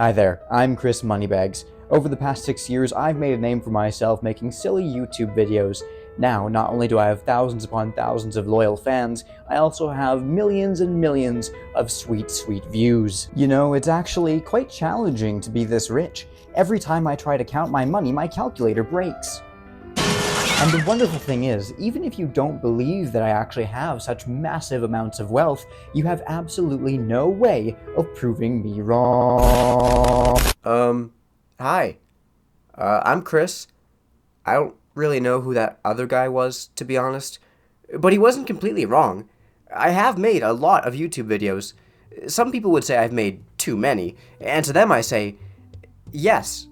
Hi there, I'm Chris Moneybags. Over the past 6 years, I've made a name for myself making silly YouTube videos. Now, not only do I have thousands upon thousands of loyal fans, I also have millions and millions of sweet, sweet views. You know, it's actually quite challenging to be this rich. Every time I try to count my money, my calculator breaks. And the wonderful thing is, even if you don't believe that I actually have such massive amounts of wealth, you have absolutely no way of proving me wrong. Hi. I'm Chris. I don't really know who that other guy was, to be honest. But he wasn't completely wrong. I have made a lot of YouTube videos. Some people would say I've made too many, and to them I say, yes,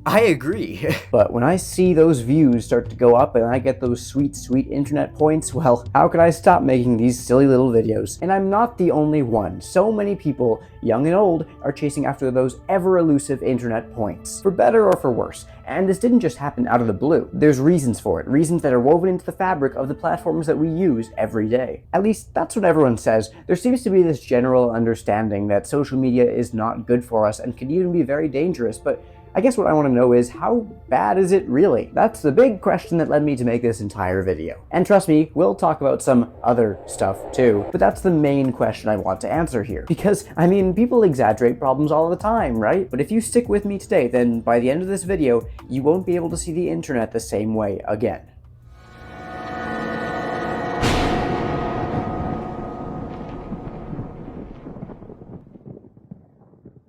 I agree. But when I see those views start to go up and I get those sweet, sweet internet points, well, how could I stop making these silly little videos? And I'm not the only one. So many people, young and old, are chasing after those ever-elusive internet points, for better or for worse. And this didn't just happen out of the blue. There's reasons for it, reasons that are woven into the fabric of the platforms that we use every day. At least, that's what everyone says. There seems to be this general understanding that social media is not good for us and can even be very dangerous, but I guess what I want to know is, how bad is it really? That's the big question that led me to make this entire video. And trust me, we'll talk about some other stuff too, but that's the main question I want to answer here. Because, I mean, people exaggerate problems all the time, right? But if you stick with me today, then by the end of this video, you won't be able to see the internet the same way again.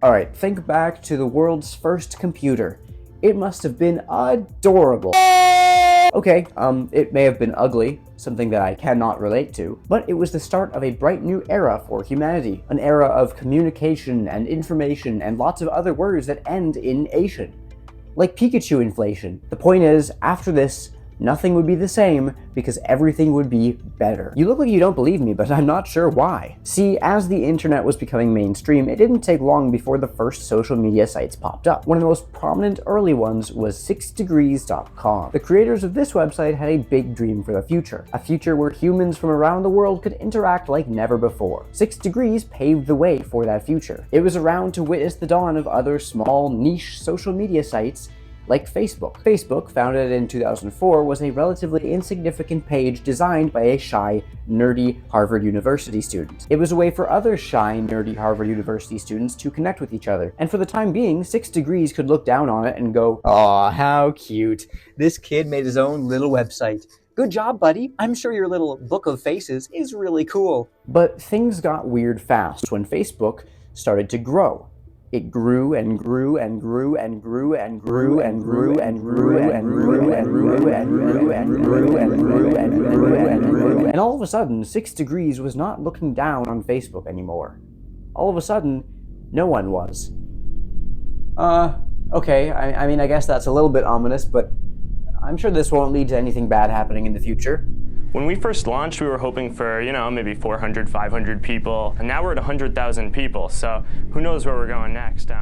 Alright, think back to the world's first computer. It must have been adorable. Okay, it may have been ugly, something that I cannot relate to, but it was the start of a bright new era for humanity. An era of communication and information and lots of other words that end in ation. Like Pikachu inflation. The point is, after this, nothing would be the same because everything would be better. You look like you don't believe me, but I'm not sure why. See, as the internet was becoming mainstream, it didn't take long before the first social media sites popped up. One of the most prominent early ones was 6degrees.com. The creators of this website had a big dream for the future. A future where humans from around the world could interact like never before. 6 Degrees paved the way for that future. It was around to witness the dawn of other small, niche social media sites like Facebook. Facebook, founded in 2004, was a relatively insignificant page designed by a shy, nerdy Harvard University student. It was a way for other shy, nerdy Harvard University students to connect with each other. And for the time being, 6 Degrees could look down on it and go, "Aw, how cute. This kid made his own little website. Good job, buddy. I'm sure your little book of faces is really cool." But things got weird fast when Facebook started to grow. It grew and grew and grew and grew and grew and grew and grew and grew and grew and grew and grew and grew and grew and grew. And all of a sudden, 6 Degrees was not looking down on Facebook anymore. All of a sudden, no one was. Okay, I mean, I guess that's a little bit ominous, but I'm sure this won't lead to anything bad happening in the future. When we first launched, we were hoping for, maybe 400, 500 people, and now we're at 100,000 people, so who knows where we're going next.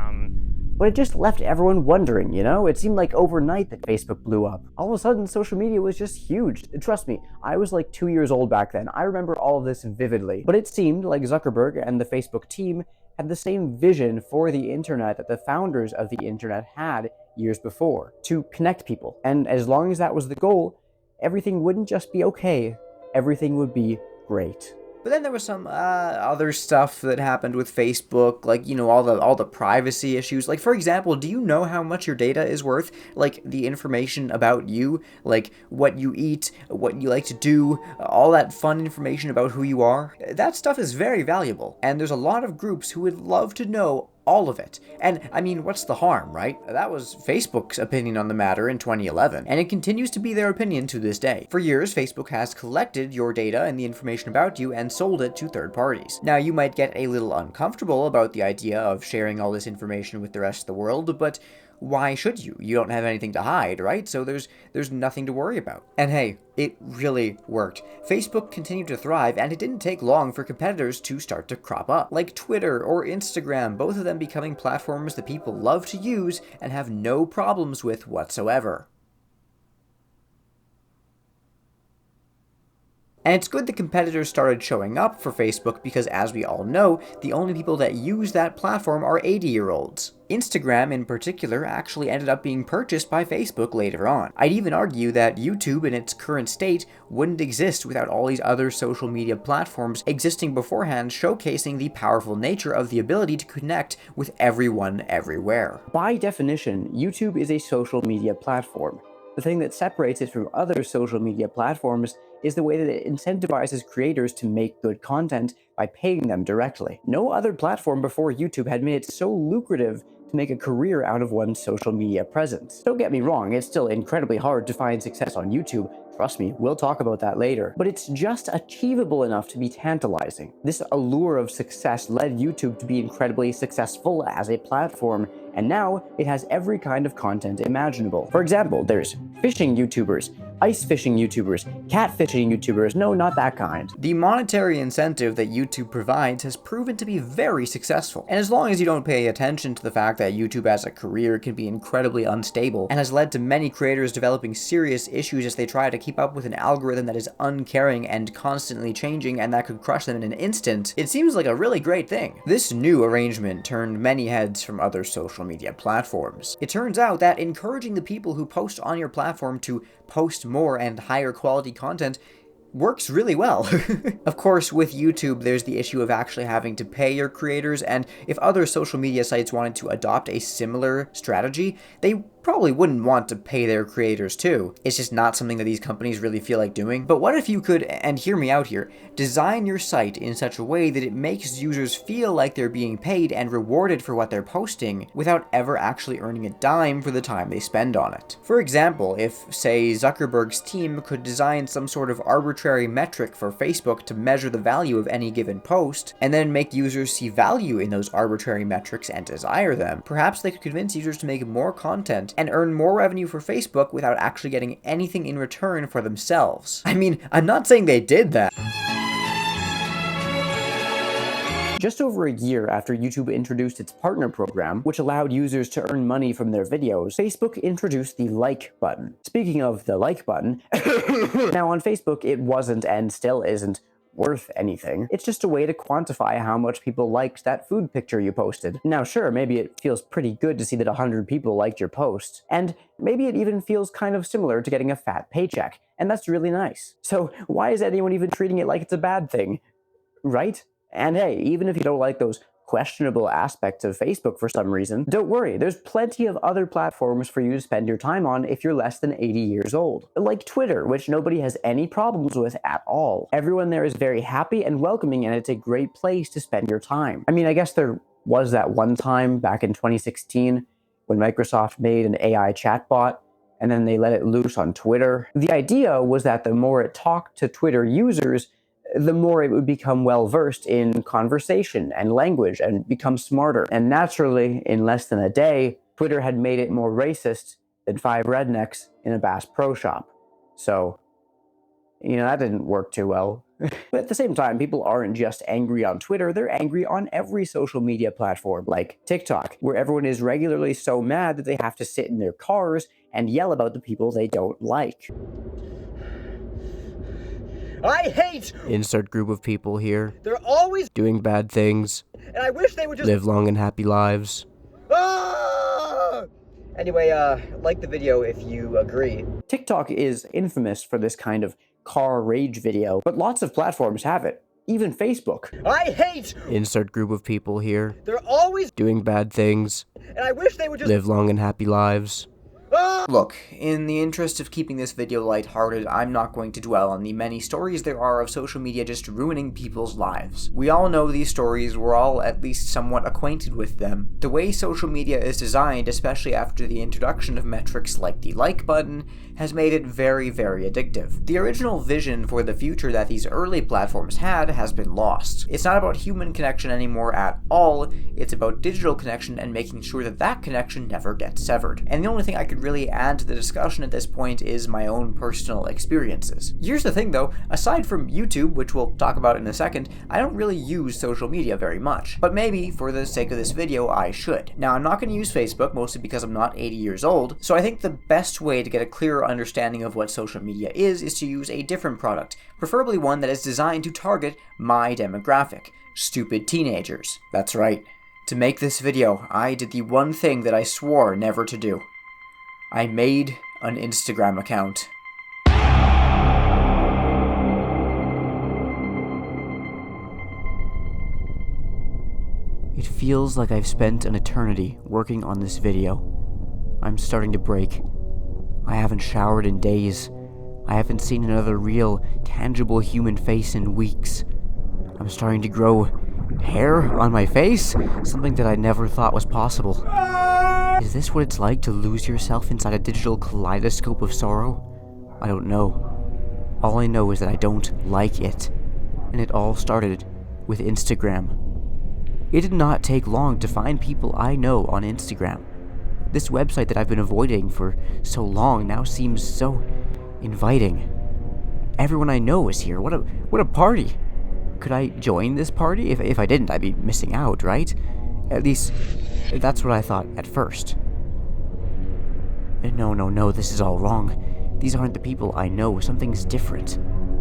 But it just left everyone wondering, you know? It seemed like overnight that Facebook blew up. All of a sudden, social media was just huge. Trust me, I was like 2 years old back then. I remember all of this vividly. But it seemed like Zuckerberg and the Facebook team had the same vision for the internet that the founders of the internet had years before, to connect people. And as long as that was the goal, everything wouldn't just be okay, everything would be great. But then there was some other stuff that happened with Facebook, like, all the privacy issues. Like, for example, do you know how much your data is worth? Like, the information about you, like what you eat, what you like to do, all that fun information about who you are. That stuff is very valuable, and there's a lot of groups who would love to know all of it. And, I mean, what's the harm, right? That was Facebook's opinion on the matter in 2011, and it continues to be their opinion to this day. For years, Facebook has collected your data and the information about you and sold it to third parties. Now, you might get a little uncomfortable about the idea of sharing all this information with the rest of the world, but why should you? You don't have anything to hide, right? So there's nothing to worry about. And hey, it really worked. Facebook continued to thrive, and it didn't take long for competitors to start to crop up, like Twitter or Instagram, both of them becoming platforms that people love to use and have no problems with whatsoever. And it's good the competitors started showing up for Facebook because, as we all know, the only people that use that platform are 80-year-olds. Instagram in particular actually ended up being purchased by Facebook later on. I'd even argue that YouTube in its current state wouldn't exist without all these other social media platforms existing beforehand, showcasing the powerful nature of the ability to connect with everyone everywhere. By definition, YouTube is a social media platform. The thing that separates it from other social media platforms is the way that it incentivizes creators to make good content by paying them directly. No other platform before YouTube had made it so lucrative to make a career out of one's social media presence. Don't get me wrong, it's still incredibly hard to find success on YouTube. Trust me, we'll talk about that later. But it's just achievable enough to be tantalizing. This allure of success led YouTube to be incredibly successful as a platform, and now it has every kind of content imaginable. For example, there's fishing YouTubers, ice fishing YouTubers, catfishing YouTubers, no, not that kind. The monetary incentive that YouTube provides has proven to be very successful, and as long as you don't pay attention to the fact that YouTube as a career can be incredibly unstable and has led to many creators developing serious issues as they try to keep up with an algorithm that is uncaring and constantly changing and that could crush them in an instant, it seems like a really great thing. This new arrangement turned many heads from other social media platforms. It turns out that encouraging the people who post on your platform to post more and higher quality content works really well. Of course, with YouTube, there's the issue of actually having to pay your creators, and if other social media sites wanted to adopt a similar strategy, they probably wouldn't want to pay their creators too. It's just not something that these companies really feel like doing. But what if you could, and hear me out here, design your site in such a way that it makes users feel like they're being paid and rewarded for what they're posting without ever actually earning a dime for the time they spend on it. For example, if, say, Zuckerberg's team could design some sort of arbitrary metric for Facebook to measure the value of any given post, and then make users see value in those arbitrary metrics and desire them, perhaps they could convince users to make more content and earn more revenue for Facebook without actually getting anything in return for themselves. I mean, I'm not saying they did that. Just over a year after YouTube introduced its partner program, which allowed users to earn money from their videos, Facebook introduced the like button. Speaking of the like button, now on Facebook it wasn't and still isn't worth anything. It's just a way to quantify how much people liked that food picture you posted. Now sure, maybe it feels pretty good to see that 100 people liked your post, and maybe it even feels kind of similar to getting a fat paycheck, and that's really nice. So why is anyone even treating it like it's a bad thing? Right? And hey, even if you don't like those questionable aspects of Facebook for some reason, don't worry, there's plenty of other platforms for you to spend your time on if you're less than 80 years old. Like Twitter, which nobody has any problems with at all. Everyone there is very happy and welcoming, and it's a great place to spend your time. I mean, I guess there was that one time back in 2016 when Microsoft made an AI chatbot and then they let it loose on Twitter. The idea was that the more it talked to Twitter users, the more it would become well-versed in conversation and language and become smarter. And naturally, in less than a day, Twitter had made it more racist than 5 rednecks in a Bass Pro Shop. So, that didn't work too well. But at the same time, people aren't just angry on Twitter, they're angry on every social media platform, like TikTok, where everyone is regularly so mad that they have to sit in their cars and yell about the people they don't like. I hate! Insert group of people here. They're always Doing bad things. and I wish they would just Live long and happy lives. Ah! Anyway, like the video if you agree. TikTok is infamous for this kind of car rage video, but lots of platforms have it. Even Facebook. I hate! Insert group of people here. They're always Doing bad things. and I wish they would just Live long and happy lives. Ah! Look, in the interest of keeping this video lighthearted, I'm not going to dwell on the many stories there are of social media just ruining people's lives. We all know these stories, we're all at least somewhat acquainted with them. The way social media is designed, especially after the introduction of metrics like the like button, has made it very, very addictive. The original vision for the future that these early platforms had has been lost. It's not about human connection anymore at all, it's about digital connection and making sure that that connection never gets severed. And the only thing I could really add to the discussion at this point is my own personal experiences. Here's the thing though, aside from YouTube, which we'll talk about in a second, I don't really use social media very much. But maybe, for the sake of this video, I should. Now, I'm not going to use Facebook, mostly because I'm not 80 years old, so I think the best way to get a clearer understanding of what social media is to use a different product, preferably one that is designed to target my demographic. Stupid teenagers. That's right. To make this video, I did the one thing that I swore never to do. I made an Instagram account. It feels like I've spent an eternity working on this video. I'm starting to break. I haven't showered in days. I haven't seen another real, tangible human face in weeks. I'm starting to grow hair on my face? Something that I never thought was possible. Is this what it's like to lose yourself inside a digital kaleidoscope of sorrow? I don't know. All I know is that I don't like it. And it all started with Instagram. It did not take long to find people I know on Instagram. This website that I've been avoiding for so long now seems so inviting. Everyone I know is here. What a party. Could I join this party? If I didn't, I'd be missing out, right? At least, that's what I thought at first. No, this is all wrong. These aren't the people I know. Something's different.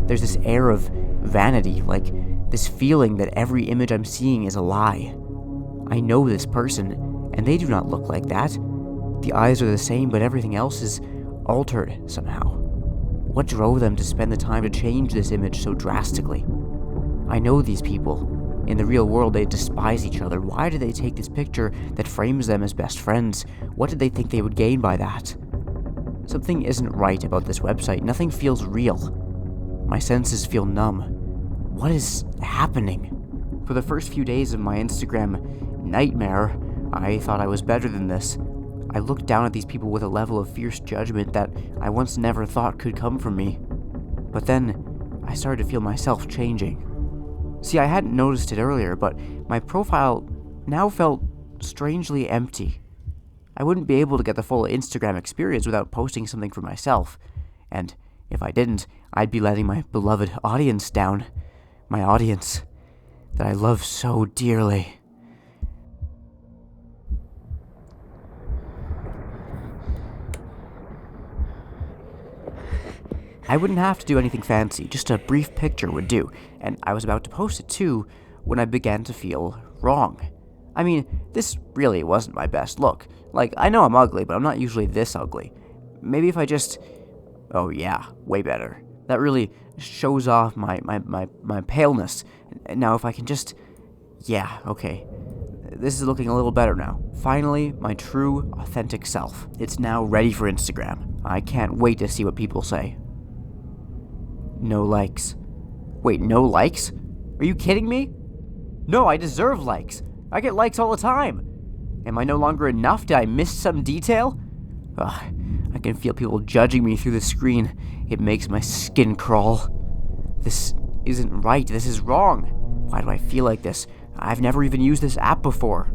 There's this air of vanity, like this feeling that every image I'm seeing is a lie. I know this person, and they do not look like that. The eyes are the same, but everything else is altered somehow. What drove them to spend the time to change this image so drastically? I know these people. In the real world, they despise each other. Why did they take this picture that frames them as best friends? What did they think they would gain by that? Something isn't right about this website. Nothing feels real. My senses feel numb. What is happening? For the first few days of my Instagram nightmare, I thought I was better than this. I looked down at these people with a level of fierce judgment that I once never thought could come from me. But then, I started to feel myself changing. See, I hadn't noticed it earlier, but my profile now felt strangely empty. I wouldn't be able to get the full Instagram experience without posting something for myself. And if I didn't, I'd be letting my beloved audience down. My audience that I love so dearly. I wouldn't have to do anything fancy, just a brief picture would do, and I was about to post it too when I began to feel wrong. I mean, this really wasn't my best look. Like, I know I'm ugly, but I'm not usually this ugly. Maybe if I just... Oh yeah, way better. That really shows off my paleness. Now if I can just... Yeah, okay. This is looking a little better now. Finally, my true, authentic self. It's now ready for Instagram. I can't wait to see what people say. No likes. Wait, no likes? Are you kidding me? No, I deserve likes. I get likes all the time. Am I no longer enough? Did I miss some detail? Ugh, I can feel people judging me through the screen. It makes my skin crawl. This isn't right. This is wrong. Why do I feel like this? I've never even used this app before.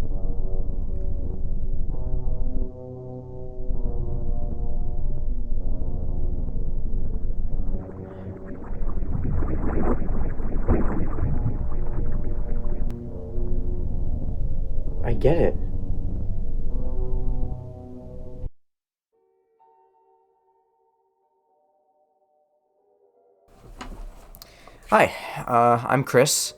I get it. Hi, I'm Chris.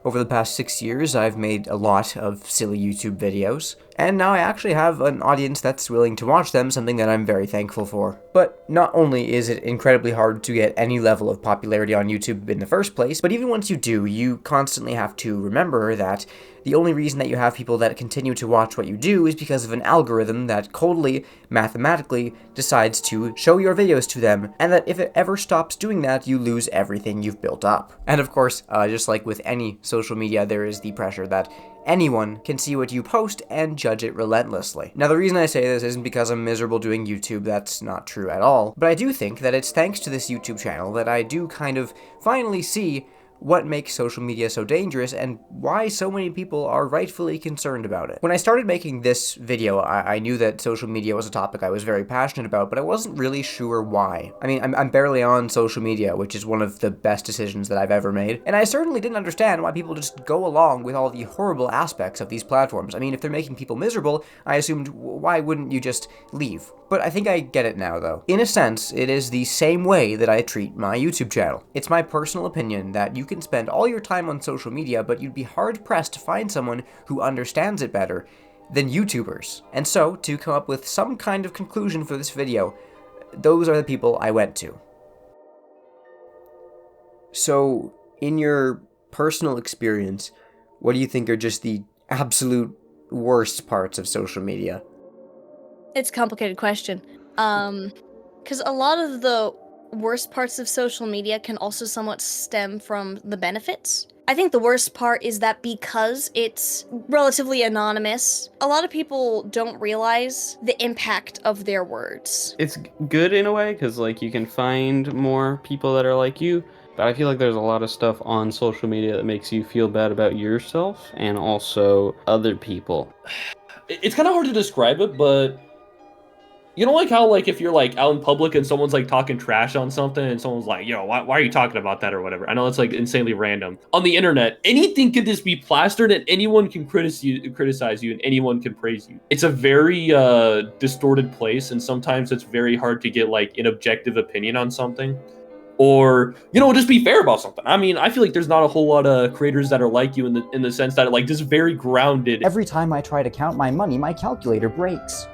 Over the past 6 years, I've made a lot of silly YouTube videos, and now I actually have an audience that's willing to watch them, something that I'm very thankful for. But not only is it incredibly hard to get any level of popularity on YouTube in the first place, but even once you do, you constantly have to remember that the only reason that you have people that continue to watch what you do is because of an algorithm that coldly, mathematically, decides to show your videos to them, and that if it ever stops doing that, you lose everything you've built up. And of course, just like with any social media, there is the pressure that anyone can see what you post and judge it relentlessly. Now, the reason I say this isn't because I'm miserable doing YouTube, that's not true at all, but I do think that it's thanks to this YouTube channel that I do kind of finally see what makes social media so dangerous and why so many people are rightfully concerned about it. When I started making this video, I knew that social media was a topic I was very passionate about, but I wasn't really sure why. I mean, I'm barely on social media, which is one of the best decisions that I've ever made, and I certainly didn't understand why people just go along with all the horrible aspects of these platforms. I mean, if they're making people miserable, I assumed, why wouldn't you just leave? But I think I get it now, though. In a sense, it is the same way that I treat my YouTube channel. It's my personal opinion that you can can spend all your time on social media, but you'd be hard-pressed to find someone who understands it better than YouTubers. And so, to come up with some kind of conclusion for this video, those are the people I went to. So, in your personal experience, what do you think are just the absolute worst parts of social media? It's a complicated question. Because a lot of the worst parts of social media can also somewhat stem from the benefits. I think the worst part is that because it's relatively anonymous, a lot of people don't realize the impact of their words. It's good in a way, because, like, you can find more people that are like you, but I feel like there's a lot of stuff on social media that makes you feel bad about yourself and also other people. It's kind of hard to describe it, but you know, like how, like, if you're, like, out in public and someone's, like, talking trash on something and someone's like, yo, why are you talking about that or whatever? I know it's, like, insanely random. On the internet, anything can just be plastered and anyone can criticize you and anyone can praise you. It's a very distorted place, and sometimes it's very hard to get, like, an objective opinion on something. Or, you know, just be fair about something. I mean, I feel like there's not a whole lot of creators that are like you in the sense that, like, just very grounded. Every time I try to count my money, my calculator breaks.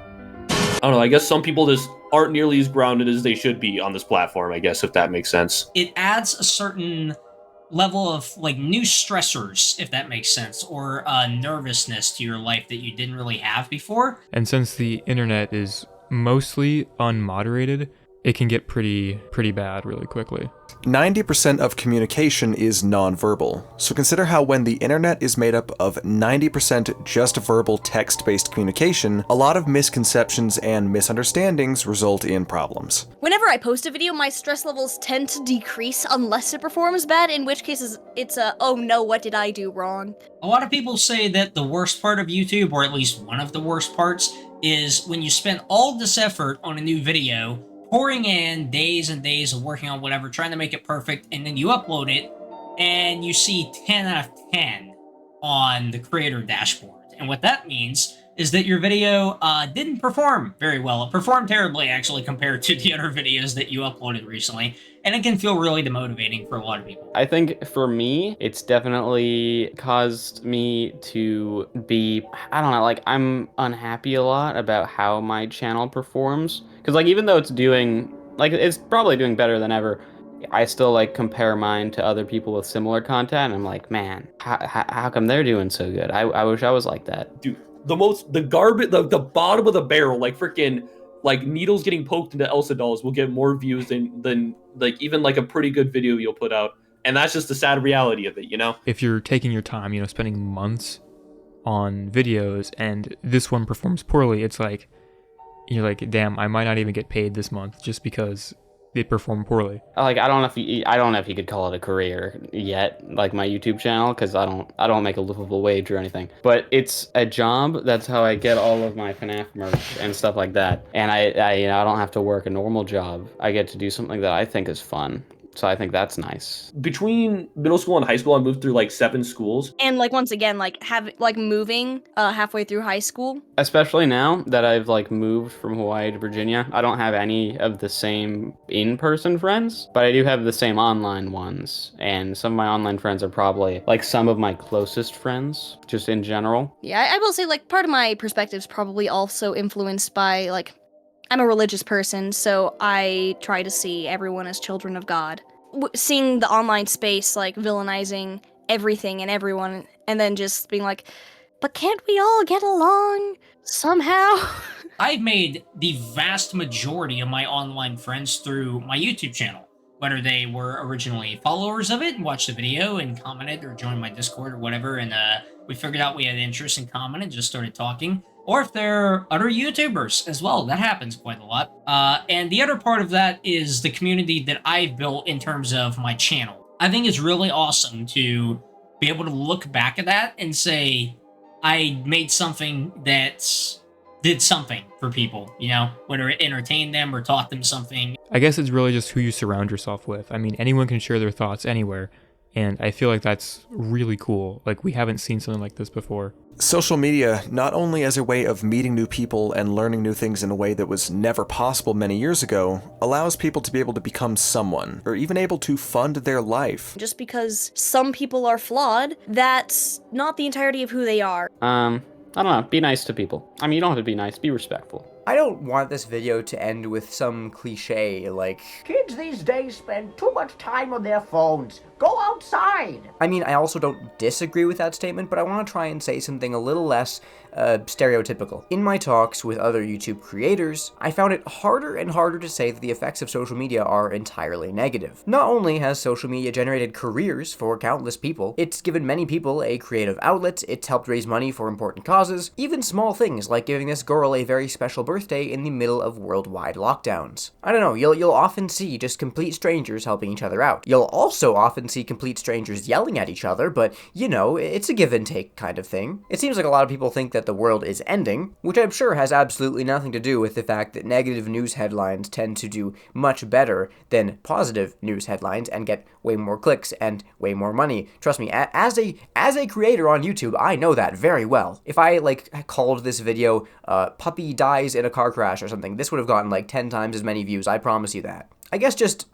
I don't know, I guess some people just aren't nearly as grounded as they should be on this platform, I guess, if that makes sense. It adds a certain level of, like, new stressors, if that makes sense, or nervousness to your life that you didn't really have before. And since the internet is mostly unmoderated, it can get pretty bad really quickly. 90% of communication is nonverbal, so consider how when the internet is made up of 90% just verbal text-based communication, a lot of misconceptions and misunderstandings result in problems. Whenever I post a video, my stress levels tend to decrease unless it performs bad, in which case it's a, oh no, what did I do wrong? A lot of people say that the worst part of YouTube, or at least one of the worst parts, is when you spend all this effort on a new video, pouring in days and days of working on whatever, trying to make it perfect, and then you upload it, and you see 10 out of 10 on the creator dashboard. And what that means is that your video didn't perform very well. It performed terribly, actually, compared to the other videos that you uploaded recently, and it can feel really demotivating for a lot of people. I think for me, it's definitely caused me to be, I don't know, like, I'm unhappy a lot about how my channel performs. Because, like, even though it's doing, like, it's probably doing better than ever, I still, like, compare mine to other people with similar content, and I'm like, man, how come they're doing so good? I wish I was like that. Dude, the garbage, the bottom of the barrel, like, freaking, like, needles getting poked into Elsa dolls will get more views than like, even, like, a pretty good video you'll put out. And that's just the sad reality of it, you know? If you're taking your time, you know, spending months on videos, and this one performs poorly, it's like, you're like, damn, I might not even get paid this month just because it performed poorly. Like, I don't know if you could call it a career yet, like my YouTube channel, because I don't make a livable wage or anything. But it's a job. That's how I get all of my FNAF merch and stuff like that. And I you know, I don't have to work a normal job. I get to do something that I think is fun. So I think that's nice. Between middle school and high school, I moved through, like, 7 schools. And, like, once again, like, moving halfway through high school. Especially now that I've, like, moved from Hawaii to Virginia, I don't have any of the same in-person friends, but I do have the same online ones. And some of my online friends are probably, like, some of my closest friends, just in general. Yeah, I will say, like, part of my perspective is probably also influenced by, like, I'm a religious person, so I try to see everyone as children of God. Seeing the online space, like, villainizing everything and everyone, and then just being like, but can't we all get along somehow? I've made the vast majority of my online friends through my YouTube channel, whether they were originally followers of it and watched the video and commented or joined my Discord or whatever, and we figured out we had interests in common and just started talking. Or if they're other YouTubers as well. That happens quite a lot. And the other part of that is the community that I've built in terms of my channel. I think it's really awesome to be able to look back at that and say, I made something that did something for people, you know, whether it entertained them or taught them something. I guess it's really just who you surround yourself with. I mean, anyone can share their thoughts anywhere, And I feel like that's really cool. Like, we haven't seen something like this before. Social media, not only as a way of meeting new people and learning new things in a way that was never possible many years ago, allows people to be able to become someone, or even able to fund their life. Just because some people are flawed, that's not the entirety of who they are. I don't know, be nice to people. I mean, you don't have to be nice, be respectful. I don't want this video to end with some cliche like, Kids these days spend too much time on their phones. Go outside! I mean, I also don't disagree with that statement, but I want to try and say something a little less stereotypical. In my talks with other YouTube creators, I found it harder and harder to say that the effects of social media are entirely negative. Not only has social media generated careers for countless people, it's given many people a creative outlet, it's helped raise money for important causes, even small things like giving this girl a very special birthday in the middle of worldwide lockdowns. I don't know, you'll often see just complete strangers helping each other out. You'll also often see complete strangers yelling at each other, but, you know, it's a give and take kind of thing. It seems like a lot of people think that the world is ending, which I'm sure has absolutely nothing to do with the fact that negative news headlines tend to do much better than positive news headlines and get way more clicks and way more money. Trust me, as a creator on YouTube, I know that very well. If I, like, called this video, puppy dies in a car crash or something, this would have gotten, like, 10 times as many views, I promise you that. I guess just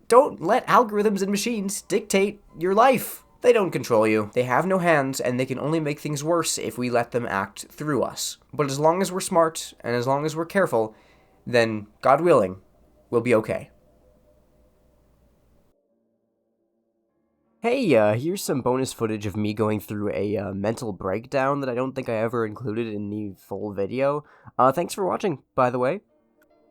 don't let algorithms and machines dictate your life. They don't control you. They have no hands, and they can only make things worse if we let them act through us. But as long as we're smart, and as long as we're careful, then, God willing, we'll be okay. Hey, here's some bonus footage of me going through a mental breakdown that I don't think I ever included in the full video. Thanks for watching, by the way.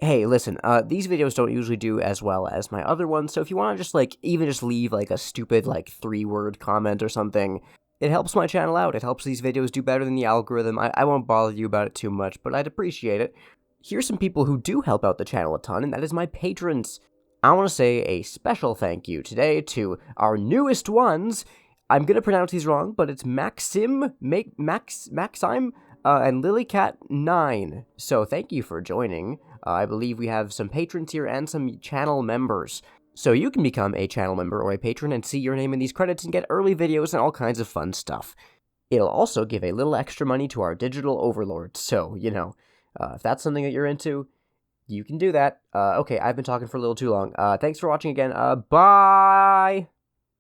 Hey, listen, these videos don't usually do as well as my other ones, so if you want to just, like, even just leave, like, a stupid, like, 3-word comment or something, it helps my channel out. It helps these videos do better than the algorithm. I won't bother you about it too much, but I'd appreciate it. Here's some people who do help out the channel a ton, and that is my patrons. I want to say a special thank you today to our newest ones. I'm gonna pronounce these wrong, but it's Maxime, and Lilycat9. So thank you for joining. I believe we have some patrons here and some channel members. So you can become a channel member or a patron and see your name in these credits and get early videos and all kinds of fun stuff. It'll also give a little extra money to our digital overlords, so, you know, if that's something that you're into, you can do that. Okay, I've been talking for a little too long. Thanks for watching again. Bye!